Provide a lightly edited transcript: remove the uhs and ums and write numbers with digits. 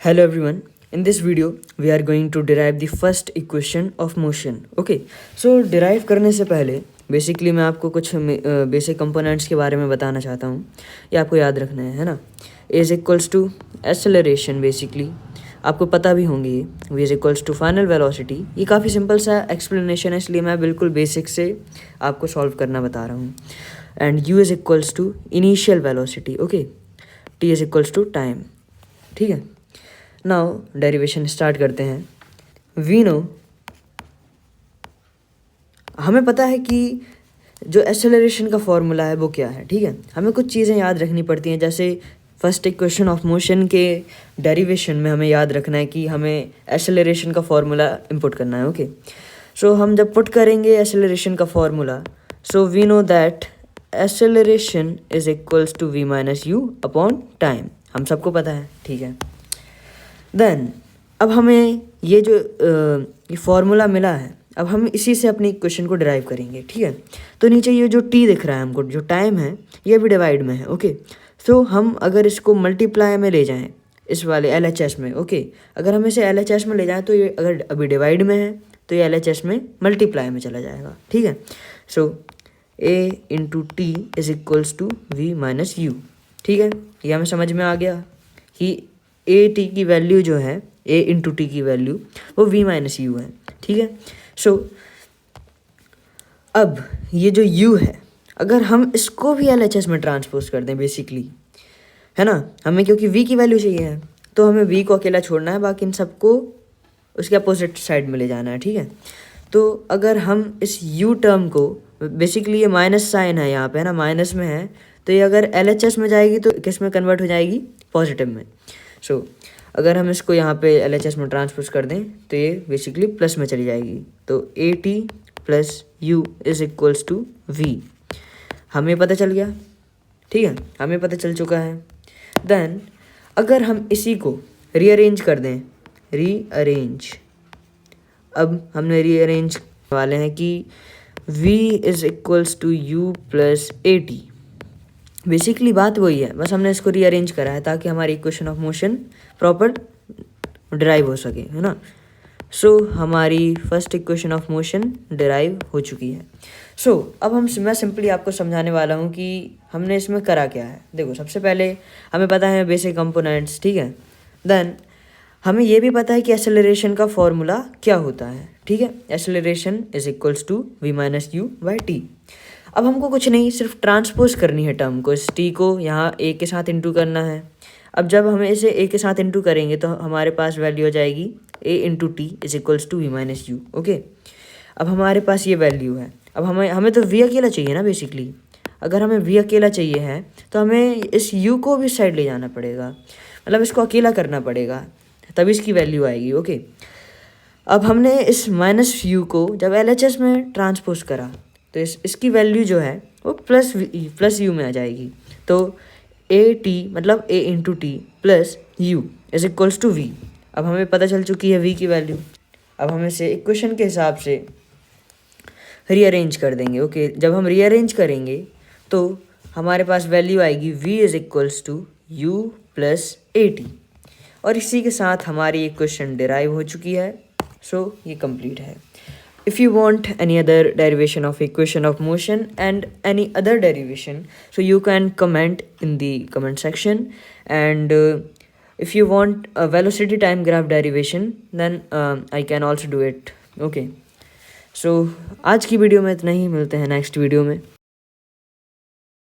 Hello everyone. In this video, we are going to derive the first equation of motion. Okay. So derive करने से पहले basically मैं आपको कुछ basic components के बारे में बताना चाहता हूँ. ये आपको याद रखना है ना. A is equals to acceleration basically आपको पता भी होंगी ये. V is equals to final velocity. ये काफ़ी सिंपल सा एक्सप्लेनेशन है, इसलिए मैं बिल्कुल बेसिक से आपको सॉल्व करना बता रहा हूँ. And U is equals to initial velocity. Okay. T is equals to time. ठीक है. नाउ डेरिवेशन स्टार्ट करते हैं. वी नो, हमें पता है कि जो एक्सेलरेशन का फॉर्मूला है वो क्या है. ठीक है. हमें कुछ चीज़ें याद रखनी पड़ती हैं, जैसे फर्स्ट इक्वेशन ऑफ मोशन के डेरिवेशन में हमें याद रखना है कि हमें एक्सेलरेशन का फॉर्मूला इनपुट करना है. ओके. सो हम जब पुट करेंगे एक्सेलरेशन का formula, so we know that acceleration is equals to v minus u upon time. हम सबको पता है. ठीक है. देन अब हमें ये जो ये फॉर्मूला मिला है, अब हम इसी से अपनी इक्वेशन को डिराइव करेंगे. ठीक है. तो नीचे ये जो टी दिख रहा है हमको, जो टाइम है, ये भी डिवाइड में है. ओके. तो हम अगर इसको मल्टीप्लाई में ले जाएं इस वाले LHS में. ओके. अगर हम इसे LHS में ले जाएं तो ये अगर अभी डिवाइड में है तो ये LHS में मल्टीप्लाई में चला जाएगा. ठीक है. So A into t is equals to v minus u. ठीक है. ये हमें समझ में आ गया कि ए टी की वैल्यू जो है, ए इंटू टी की वैल्यू वो वी माइनस यू है. ठीक है. सो अब ये जो यू है, अगर हम इसको भी LHS में ट्रांसपोज कर दें बेसिकली, है ना, हमें क्योंकि वी की वैल्यू चाहिए है तो हमें वी को अकेला छोड़ना है, बाकी इन सबको उसके अपोजिट साइड में ले जाना है. ठीक है. तो अगर हम इस यू टर्म को, बेसिकली ये माइनस साइन है यहाँ पे, है ना, माइनस में है, तो ये अगर LHS में जाएगी तो किस में कन्वर्ट हो जाएगी, पॉजिटिव में. सो अगर हम इसको यहाँ पे LHS में ट्रांसपोज कर दें तो ये बेसिकली प्लस में चली जाएगी. तो a t plus u is equals to v. हमें पता चल गया. ठीक है. हमें पता चल चुका है. देन अगर हम इसी को रीअरेंज कर दें, रीअरेंज, अब हमने रीअरेंज वाले हैं कि v is equals to u plus a t. Basically बात वही है, बस हमने इसको रीअरेंज करा है ताकि हमारी equation of motion proper derive हो सके, है ना. सो हमारी first equation of motion derive हो चुकी है. सो अब मैं सिंपली आपको समझाने वाला हूँ कि हमने इसमें करा क्या है. देखो, सबसे पहले हमें पता है बेसिक कंपोनेंट्स. ठीक है. देन हमें ये भी पता है कि एक्सेलरेशन का फॉर्मूला क्या होता है. ठीक है. Acceleration is equals to v minus u by t. अब हमको कुछ नहीं, सिर्फ ट्रांसपोज करनी है टर्म को, इस टी को यहाँ ए के साथ इंटू करना है. अब जब हमें इसे ए के साथ इंटू करेंगे तो हमारे पास वैल्यू हो जाएगी a into t is equals to v minus u. Okay. अब हमारे पास ये वैल्यू है. अब हमें तो वी अकेला चाहिए ना बेसिकली. अगर हमें वी अकेला चाहिए है तो हमें इस यू को भी साइड ले जाना पड़ेगा, मतलब इसको अकेला करना पड़ेगा, तभी इसकी वैल्यू आएगी. ओके. अब हमने इस माइनस यू को जब LHS में ट्रांसपोज करा तो इसकी वैल्यू जो है वो प्लस यू में आ जाएगी. तो ए टी मतलब a into t plus u is equals to v. अब हमें पता चल चुकी है वी की वैल्यू. अब हम इसे इक्वेशन के हिसाब से रीअरेंज कर देंगे. ओके. जब हम रीअरेंज करेंगे तो हमारे पास वैल्यू आएगी v is equals to u plus a t. और इसी के साथ हमारी इक्वेशन डिराइव हो चुकी है. सो ये कंप्लीट है. If you want any other derivation of equation of motion and any other derivation, so you can comment in the comment section. And if you want a velocity time graph derivation, then I can also do it. Okay. So आज की video में इतना ही. मिलते हैं next video में.